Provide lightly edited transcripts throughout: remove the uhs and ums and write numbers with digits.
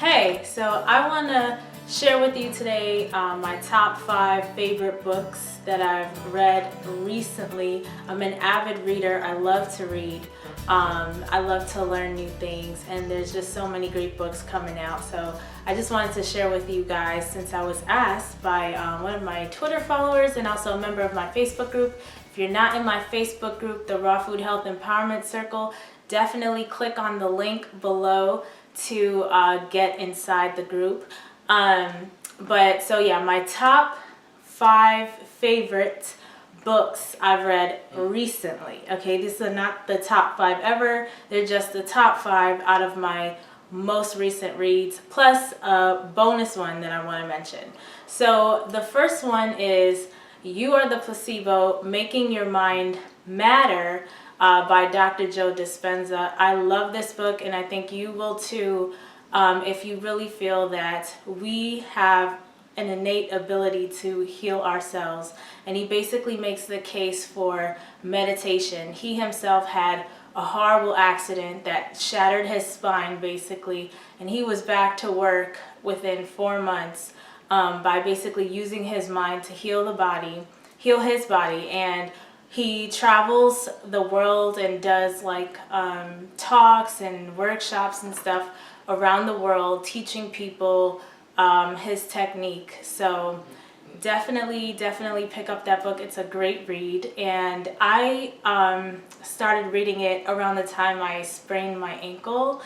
Hey, so I want to share with you today my top 5 favorite books that I've read recently. I'm an avid reader. I love to read. I love to learn new things, and there's just so many great books coming out. So I just wanted to share with you guys, since I was asked by one of my Twitter followers and also a member of my Facebook group. If you're not in my Facebook group, the Raw Food Health Empowerment Circle, definitely click on the link below to get inside the group. My top 5 favorite books I've read recently. Okay, these are not the top 5 ever. They're just the top 5 out of my most recent reads, plus a bonus one that I want to mention. So the first one is Are the Placebo, Making Your Mind Matter by Dr. Joe Dispenza. I love this book, and I think you will too, if you really feel that we have an innate ability to heal ourselves. And he basically makes the case for meditation. He himself had a horrible accident that shattered his spine basically, and he was back to work within 4 months by basically using his mind to heal his body. And he travels the world and does talks and workshops and stuff around the world, teaching people his technique. So definitely pick up that book. It's a great read. And I started reading it around the time I sprained my ankle,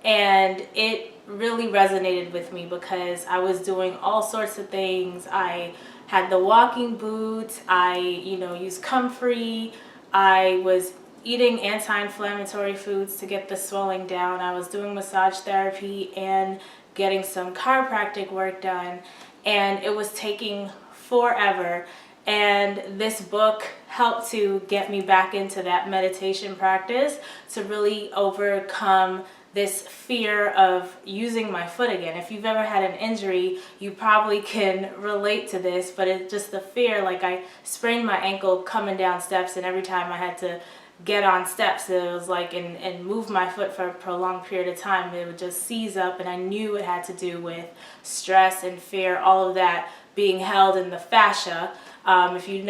and it really resonated with me because I was doing all sorts of things. I had the walking boots, I used comfrey, I was eating anti-inflammatory foods to get the swelling down, I was doing massage therapy and getting some chiropractic work done, and it was taking forever. And this book helped to get me back into that meditation practice to really overcome this fear of using my foot again. If you've ever had an injury, you probably can relate to this, but it's just the fear. Like, I sprained my ankle coming down steps, and every time I had to get on steps, it was like, and move my foot for a prolonged period of time, it would just seize up, and I knew it had to do with stress and fear, all of that being held in the fascia. If you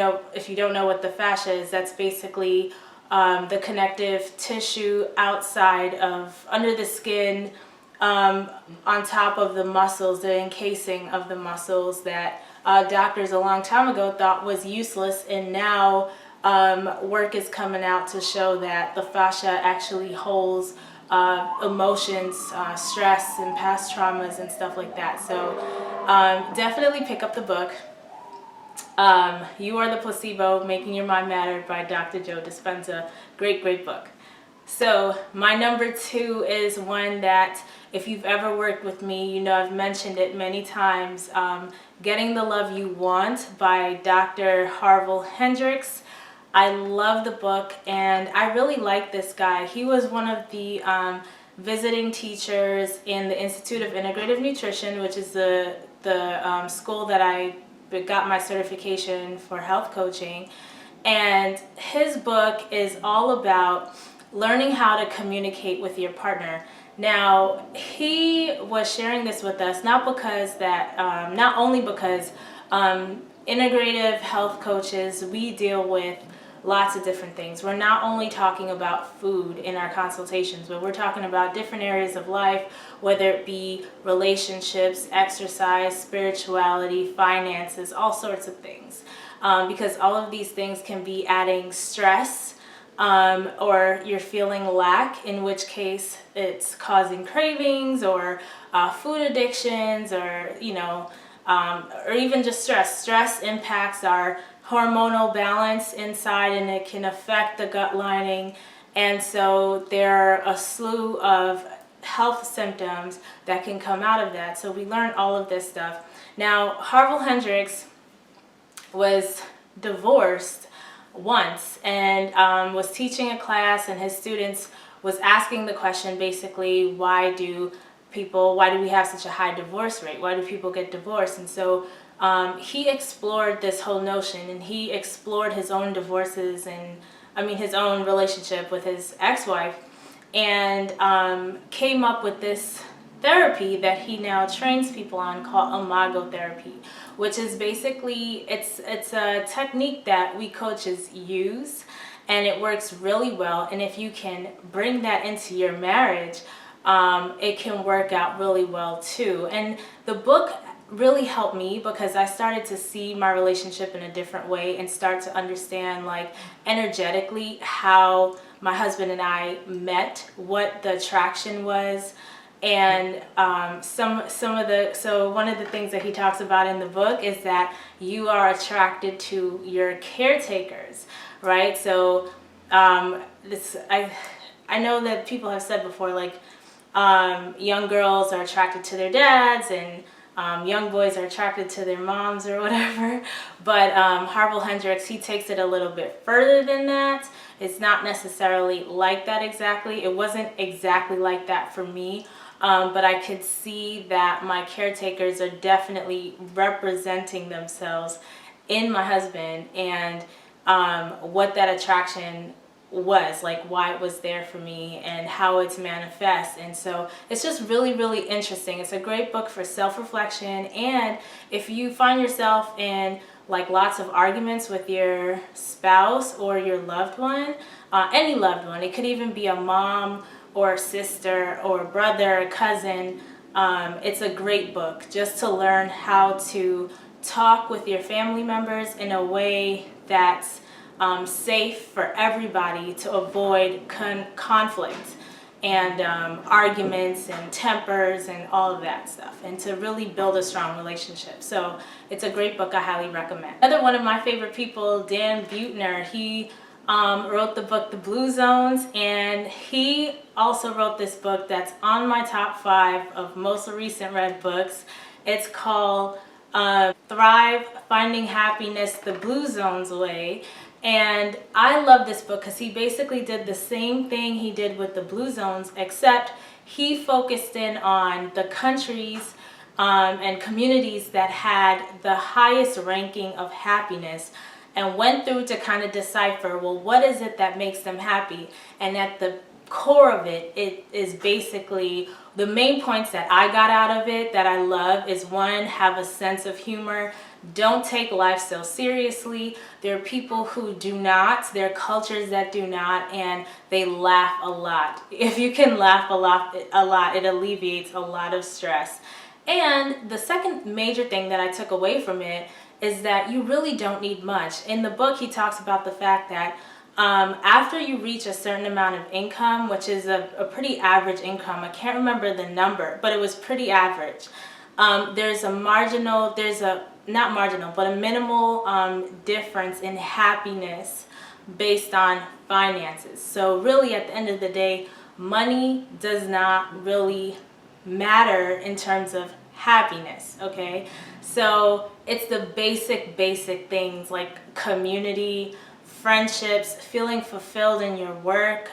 don't know what the fascia is, that's basically the connective tissue outside of, under the skin, on top of the muscles, the encasing of the muscles that doctors a long time ago thought was useless, and now work is coming out to show that the fascia actually holds emotions, stress, and past traumas and stuff like that. So definitely pick up the book. You Are the Placebo, Making Your Mind Matter by Dr. Joe Dispenza. Great book. So my number 2 is one that, if you've ever worked with me, I've mentioned it many times. Getting the Love You Want by Dr. Harville Hendrix. I love the book, and I really like this guy. He was one of the visiting teachers in the Institute of Integrative Nutrition, which is the school that I got my certification for health coaching. And his book is all about learning how to communicate with your partner. Now, he was sharing this with us not only because integrative health coaches, we deal with lots of different things. We're not only talking about food in our consultations, but we're talking about different areas of life, whether it be relationships, exercise, spirituality, finances, all sorts of things. Because all of these things can be adding stress, or you're feeling lack, in which case it's causing cravings or food addictions, or even just stress. Stress impacts our hormonal balance inside, and it can affect the gut lining. And so there are a slew of health symptoms that can come out of that. So we learn all of this stuff. Now, Harville Hendrix was divorced once, and was teaching a class, and his students was asking the question basically, why do we have such a high divorce rate? Why do people get divorced? And so he explored this whole notion, and he explored his own divorces, and his own relationship with his ex-wife, and came up with this therapy that he now trains people on called imago therapy, which is basically, it's a technique that we coaches use, and it works really well. And if you can bring that into your marriage, it can work out really well too. And the book really helped me because I started to see my relationship in a different way and start to understand, like, energetically how my husband and I met, what the attraction was. And so one of the things that he talks about in the book is that you are attracted to your caretakers, right? So I know that people have said before, like, young girls are attracted to their dads, and young boys are attracted to their moms or whatever. But Harville Hendrix, he takes it a little bit further than that. It's not necessarily like that exactly. It wasn't exactly like that for me. But I could see that my caretakers are definitely representing themselves in my husband, and what that attraction was, like, why it was there for me and how it's manifest. And so it's just really, really interesting. It's a great book for self-reflection. And if you find yourself in, like, lots of arguments with your spouse or your loved one, any loved one, it could even be a mom or a sister or a brother, a cousin, it's a great book just to learn how to talk with your family members in a way that's safe for everybody, to avoid conflict and arguments and tempers and all of that stuff, and to really build a strong relationship. So it's a great book. I highly recommend. Another one of my favorite people, Dan Buettner, he wrote the book The Blue Zones, and he also wrote this book that's on my top 5 of most recent read books. It's called Thrive, Finding Happiness the Blue Zones Way. And I love this book because he basically did the same thing he did with the Blue Zones, except he focused in on the countries and communities that had the highest ranking of happiness, and went through to kind of decipher, well, what is it that makes them happy? And at the core of it, it is basically the main points that I got out of it that I love is, one, have a sense of humor. Don't take life so seriously. There are people who do not. There are cultures that do not, and they laugh a lot. If you can laugh a lot, it alleviates a lot of stress. And the second major thing that I took away from it is that you really don't need much. In the book, he talks about the fact that after you reach a certain amount of income, which is a pretty average income, I can't remember the number, but it was pretty average. There's a minimal difference in happiness based on finances. So really, at the end of the day, money does not really matter in terms of happiness, okay? So it's the basic things like community, friendships, feeling fulfilled in your work,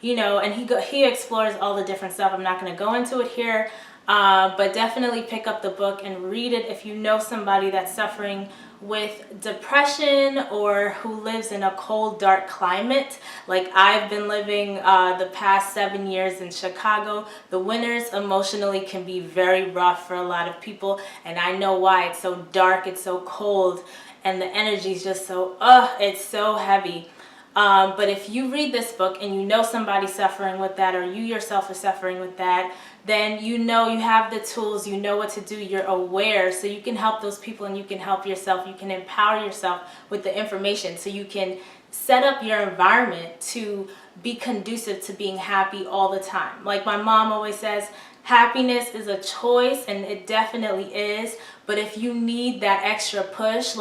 you know, and he explores all the different stuff. I'm not going to go into it here, but definitely pick up the book and read it if you know somebody that's suffering with depression or who lives in a cold, dark climate. Like I've been living the past 7 years in Chicago. The winters emotionally can be very rough for a lot of people, and I know why. It's so dark, it's so cold, and the energy is just so, it's so heavy. But if you read this book and you know somebody suffering with that, or you yourself are suffering with that, then you know you have the tools, you know what to do, you're aware, so you can help those people and you can help yourself. You can empower yourself with the information, so you can set up your environment to be conducive to being happy all the time. Like my mom always says, happiness is a choice, and it definitely is. But if you need that extra push,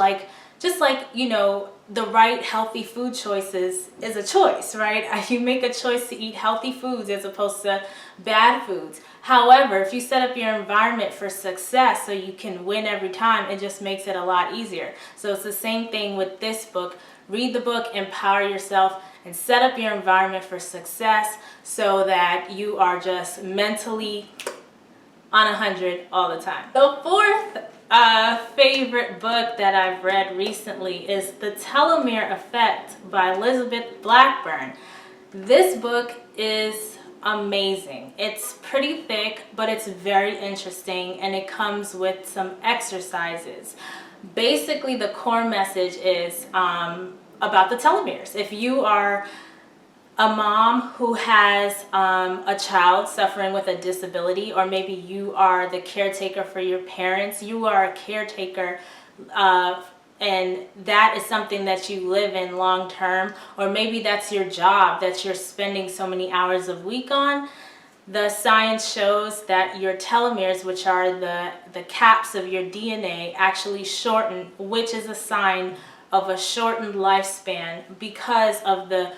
just like, you know, the right healthy food choices is a choice, right? You make a choice to eat healthy foods as opposed to bad foods. However, if you set up your environment for success so you can win every time, it just makes it a lot easier. So it's the same thing with this book. Read the book, empower yourself, and set up your environment for success so that you are just mentally on 100 all the time. The fourth favorite book that I've read recently is The Telomere Effect by Elizabeth Blackburn. This book is amazing. It's pretty thick, but it's very interesting, and it comes with some exercises. Basically, the core message is about the telomeres. If you are a mom who has a child suffering with a disability, or maybe you are the caretaker for your parents, you are a caretaker and that is something that you live in long term, or maybe that's your job that you're spending so many hours a week on. The science shows that your telomeres, which are the caps of your DNA, actually shorten, which is a sign of a shortened lifespan because of the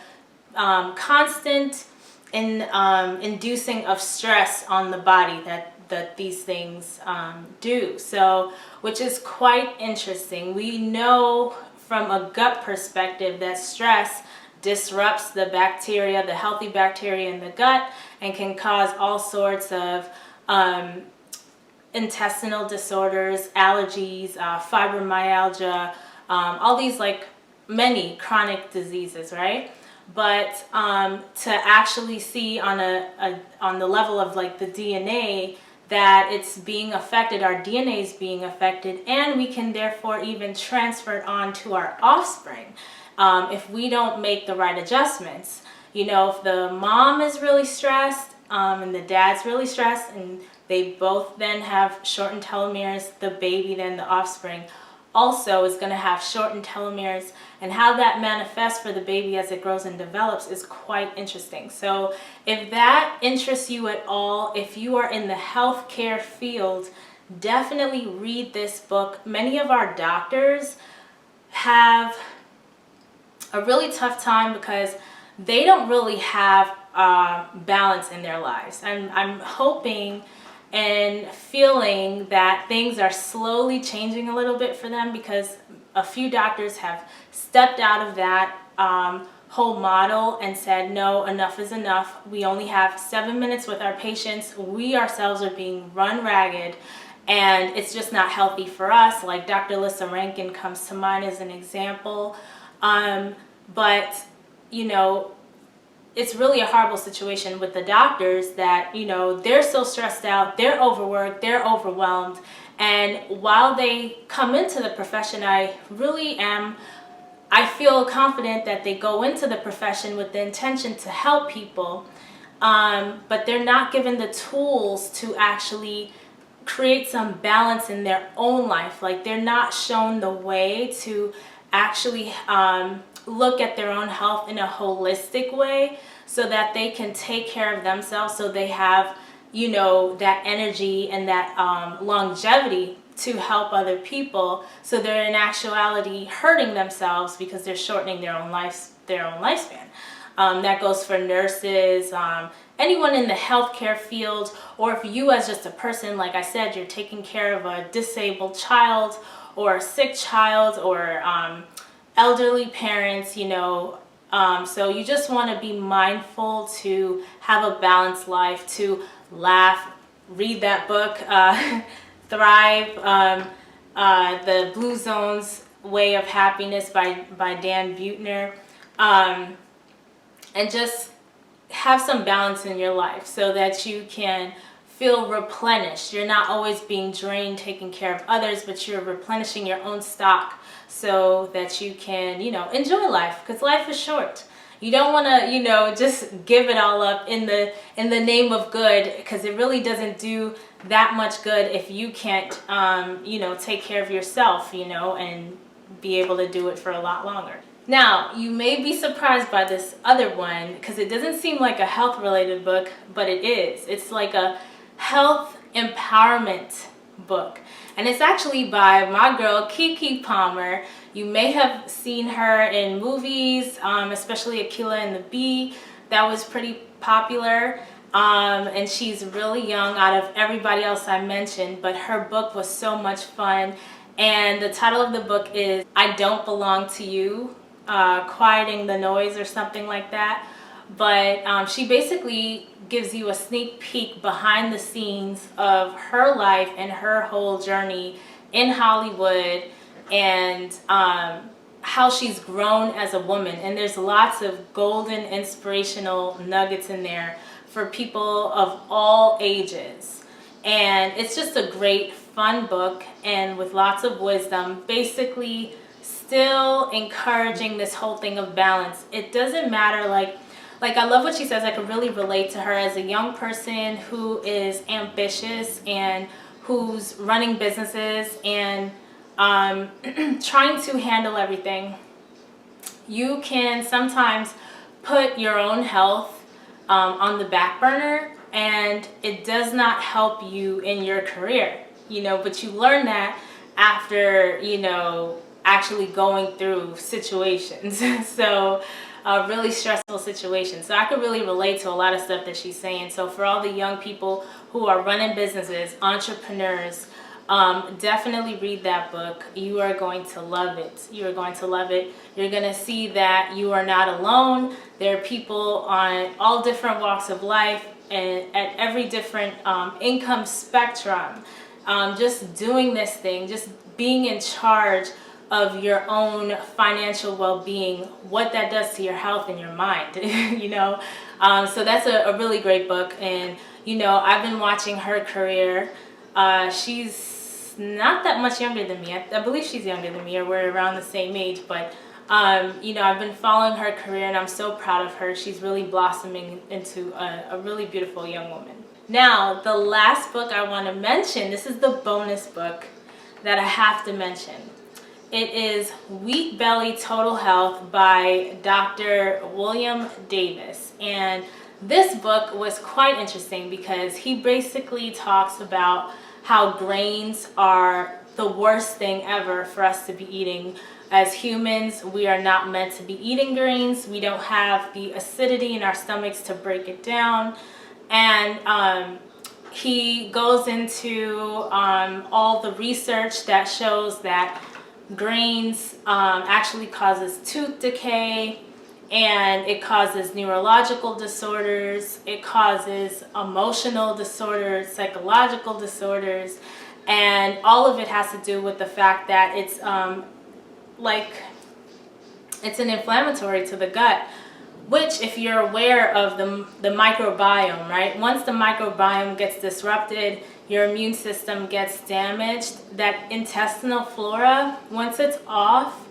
constant inducing of stress on the body that these things do. So, which is quite interesting. We know from a gut perspective that stress disrupts the bacteria, the healthy bacteria in the gut, and can cause all sorts of intestinal disorders, allergies, fibromyalgia, all these like many chronic diseases, right? But to actually see on on the level of like the DNA that it's being affected, our DNA is being affected, and we can therefore even transfer it on to our offspring if we don't make the right adjustments. You know, if the mom is really stressed and the dad's really stressed, and they both then have shortened telomeres, the baby, then the offspring also is going to have shortened telomeres, and how that manifests for the baby as it grows and develops is quite interesting. So if that interests you at all, if you are in the healthcare field, definitely read this book. Many of our doctors have a really tough time because they don't really have balance in their lives. And I'm hoping and feeling that things are slowly changing a little bit for them, because a few doctors have stepped out of that whole model and said, no, enough is enough. We only have 7 minutes with our patients. We ourselves are being run ragged, and it's just not healthy for us. Like Dr. Lissa Rankin comes to mind as an example. But, you know, it's really a horrible situation with the doctors that, you know, they're so stressed out, they're overworked, they're overwhelmed. And while they come into the profession, I feel confident that they go into the profession with the intention to help people, but they're not given the tools to actually create some balance in their own life. Like they're not shown the way to actually look at their own health in a holistic way so that they can take care of themselves, so they have, you know, that energy and that longevity to help other people, so they're in actuality hurting themselves because they're shortening their own lifespan. That goes for nurses, anyone in the healthcare field, or if you as just a person, like I said, you're taking care of a disabled child or a sick child or elderly parents, you know, so you just want to be mindful to have a balanced life, to laugh, read that book, Thrive, The Blue Zone's Way of Happiness by Dan Buettner, and just have some balance in your life so that you can feel replenished. You're not always being drained taking care of others, but you're replenishing your own stock so that you can, you know, enjoy life, because life is short. You don't want to, you know, just give it all up in the name of good, because it really doesn't do that much good if you can't, you know, take care of yourself, you know, and be able to do it for a lot longer. Now, you may be surprised by this other one, because it doesn't seem like a health-related book, but it is. It's like a health empowerment book. And it's actually by my girl, Keke Palmer. You may have seen her in movies, especially Aquila and the Bee. That was pretty popular. And she's really young out of everybody else I mentioned, but her book was so much fun. And the title of the book is I Don't Belong to You, Quieting the Noise, or something like that. But she basically gives you a sneak peek behind the scenes of her life and her whole journey in Hollywood, and how she's grown as a woman. And there's lots of golden inspirational nuggets in there for people of all ages. And it's just a great, fun book, and with lots of wisdom, basically still encouraging this whole thing of balance. It doesn't matter, like I love what she says. I could really relate to her as a young person who is ambitious and who's running businesses and trying to handle everything. You can sometimes put your own health on the back burner, and it does not help you in your career, but you learn that after, actually going through situations. So really stressful situations. So I could really relate to a lot of stuff that she's saying. So for all the young people who are running businesses, entrepreneurs, definitely read that book. You are going to love it. You are going to love it. You're going to see that you are not alone. There are people on all different walks of life and at every different income spectrum, just doing this thing, just being in charge of your own financial well-being, what that does to your health and your mind. So that's a really great book. And I've been watching her career. She's not that much younger than me. I believe she's younger than me, or we're around the same age, but I've been following her career, and I'm so proud of her. She's really blossoming into a really beautiful young woman. Now, the last book I want to mention, this is the bonus book that I have to mention. It is Wheat Belly Total Health by Dr. William Davis. And this book was quite interesting because he basically talks about how grains are the worst thing ever for us to be eating. As humans, we are not meant to be eating grains. We don't have the acidity in our stomachs to break it down. And he goes into all the research that shows that grains actually causes tooth decay, and it causes neurological disorders, it causes emotional disorders, psychological disorders, and all of it has to do with the fact that it's it's an inflammatory to the gut, which, if you're aware of the microbiome, right? Once the microbiome gets disrupted, your immune system gets damaged. That intestinal flora, once it's off,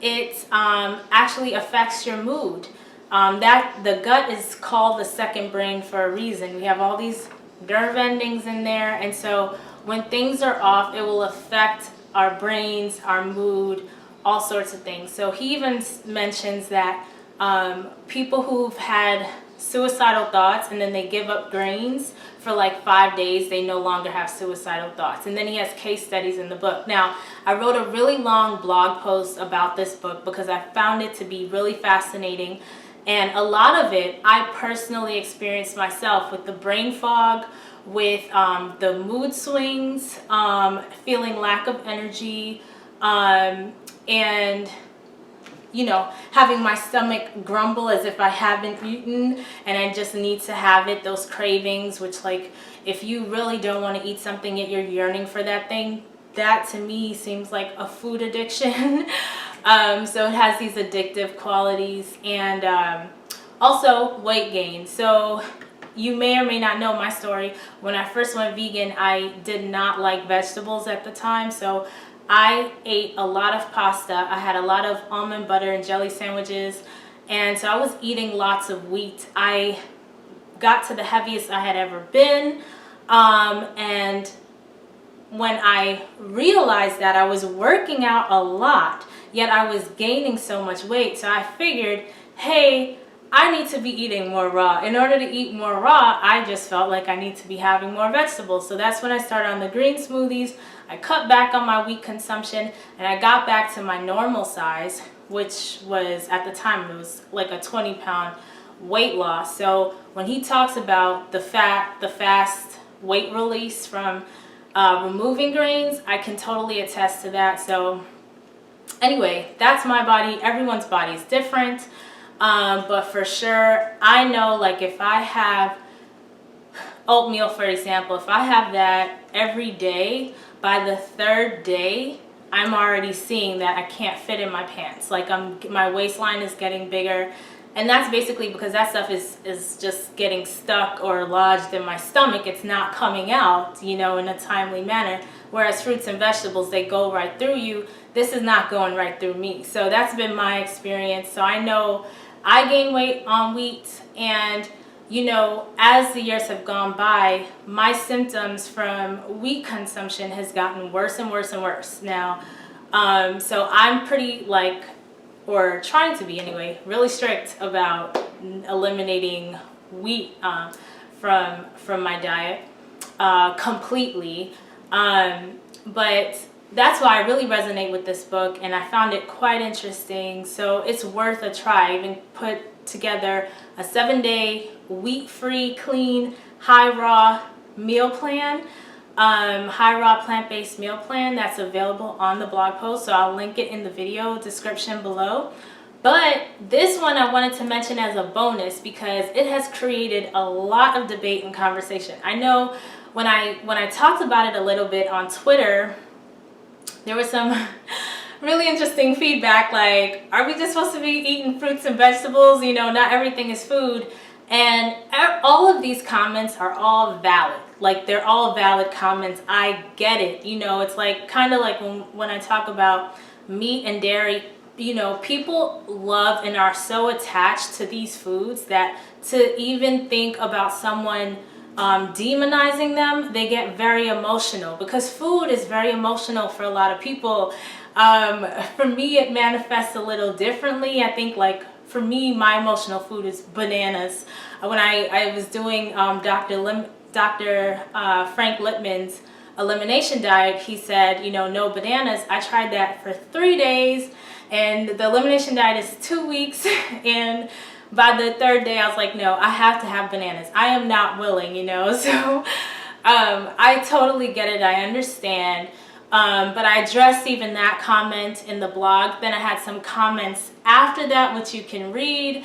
it actually affects your mood. That the gut is called the second brain for a reason. We have all these nerve endings in there, and so when things are off, it will affect our brains, our mood, all sorts of things. So he even mentions that people who've had suicidal thoughts and then they give up grains for like 5 days, they no longer have suicidal thoughts. And then he has case studies in the book. Now, I wrote a really long blog post about this book because I found it to be really fascinating. And a lot of it I personally experienced myself, with the brain fog, with the mood swings, feeling lack of energy, and having my stomach grumble as if I haven't eaten and I just need to have it, those cravings, which, like, if you really don't want to eat something yet you're yearning for that thing, that to me seems like a food addiction. So it has these addictive qualities. And also weight gain. So you may or may not know my story. When I first went vegan, I did not like vegetables at the time, so I ate a lot of pasta. I had a lot of almond butter and jelly sandwiches, and so I was eating lots of wheat. I got to the heaviest I had ever been, and when I realized that, I was working out a lot, yet I was gaining so much weight. So I figured, hey, I need to be eating more raw. In order to eat more raw, I just felt like I need to be having more vegetables. So that's when I started on the green smoothies. I cut back on my wheat consumption, and I got back to my normal size, which was, at the time, it was like a 20-pound weight loss. So when he talks about the fast weight release from removing grains, I can totally attest to that. So anyway, that's my body. Everyone's body is different. But for sure, I know, like, if I have oatmeal, for example, if I have that every day, by the third day, I'm already seeing that I can't fit in my pants. Like, my waistline is getting bigger. And that's basically because that stuff is just getting stuck or lodged in my stomach. It's not coming out, you know, in a timely manner. Whereas fruits and vegetables, they go right through you. This is not going right through me. So that's been my experience. So I know I gain weight on wheat, and you know, as the years have gone by, my symptoms from wheat consumption has gotten worse and worse and worse. Now, so I'm pretty or trying to be anyway, really strict about eliminating wheat from my diet completely. But that's why I really resonate with this book, and I found it quite interesting. So it's worth a try. I even put together a 7-day wheat-free, clean, high-raw meal plan, high-raw plant-based meal plan that's available on the blog post. So I'll link it in the video description below. But this one I wanted to mention as a bonus because it has created a lot of debate and conversation. I know when I talked about it a little bit on Twitter, there was some really interesting feedback, like, are we just supposed to be eating fruits and vegetables? You know, not everything is food. And all of these comments are all valid. Like, they're all valid comments. I get it. You know, it's like kind of like when I talk about meat and dairy, you know, people love and are so attached to these foods that to even think about someone demonizing them, they get very emotional, because food is very emotional for a lot of people. For me, it manifests a little differently. I think, like, for me, my emotional food is bananas. When I was doing Dr. Frank Lipman's elimination diet, he said, you know, no bananas. I tried that for 3 days, and the elimination diet is 2 weeks, and by the 3rd day I was like, no, I have to have bananas. I am not willing, you know. So I totally get it. I understand. But I addressed even that comment in the blog. Then I had some comments after that, which you can read,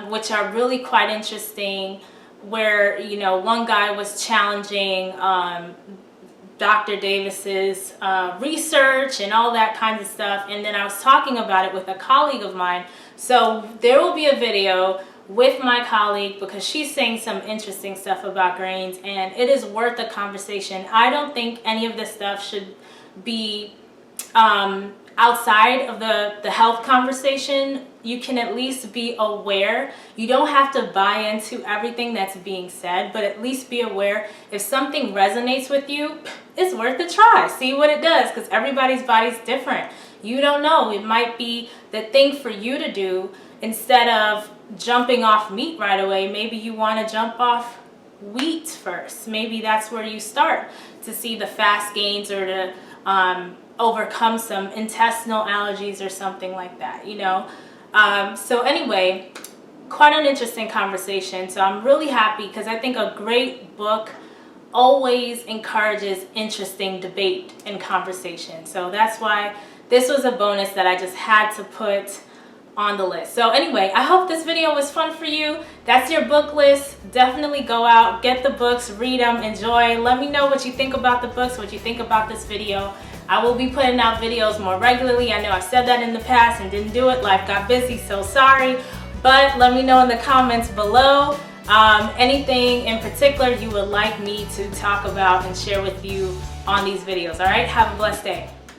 which are really quite interesting, where, you know, one guy was challenging Dr. Davis's research and all that kinds of stuff. And then I was talking about it with a colleague of mine. So there will be a video with my colleague, because she's saying some interesting stuff about grains, and it is worth a conversation. I don't think any of this stuff should be outside of the health conversation. You can at least be aware. You don't have to buy into everything that's being said, but at least be aware. If something resonates with you, it's worth a try. See what it does, because everybody's body's different. You don't know. It might be the thing for you to do. Instead of jumping off meat right away, maybe you want to jump off wheat first. Maybe that's where you start to see the fast gains, or to overcome some intestinal allergies or something like that, you know. So anyway, quite an interesting conversation. So I'm really happy, because I think a great book always encourages interesting debate and conversation. So that's why this was a bonus that I just had to put on the list. So anyway, I hope this video was fun for you. That's your book list. Definitely go out, get the books, read them, enjoy. Let me know what you think about the books, what you think about this video. I will be putting out videos more regularly. I know I've said that in the past and didn't do it. Life got busy, so sorry. But let me know in the comments below anything in particular you would like me to talk about and share with you on these videos. All right, have a blessed day.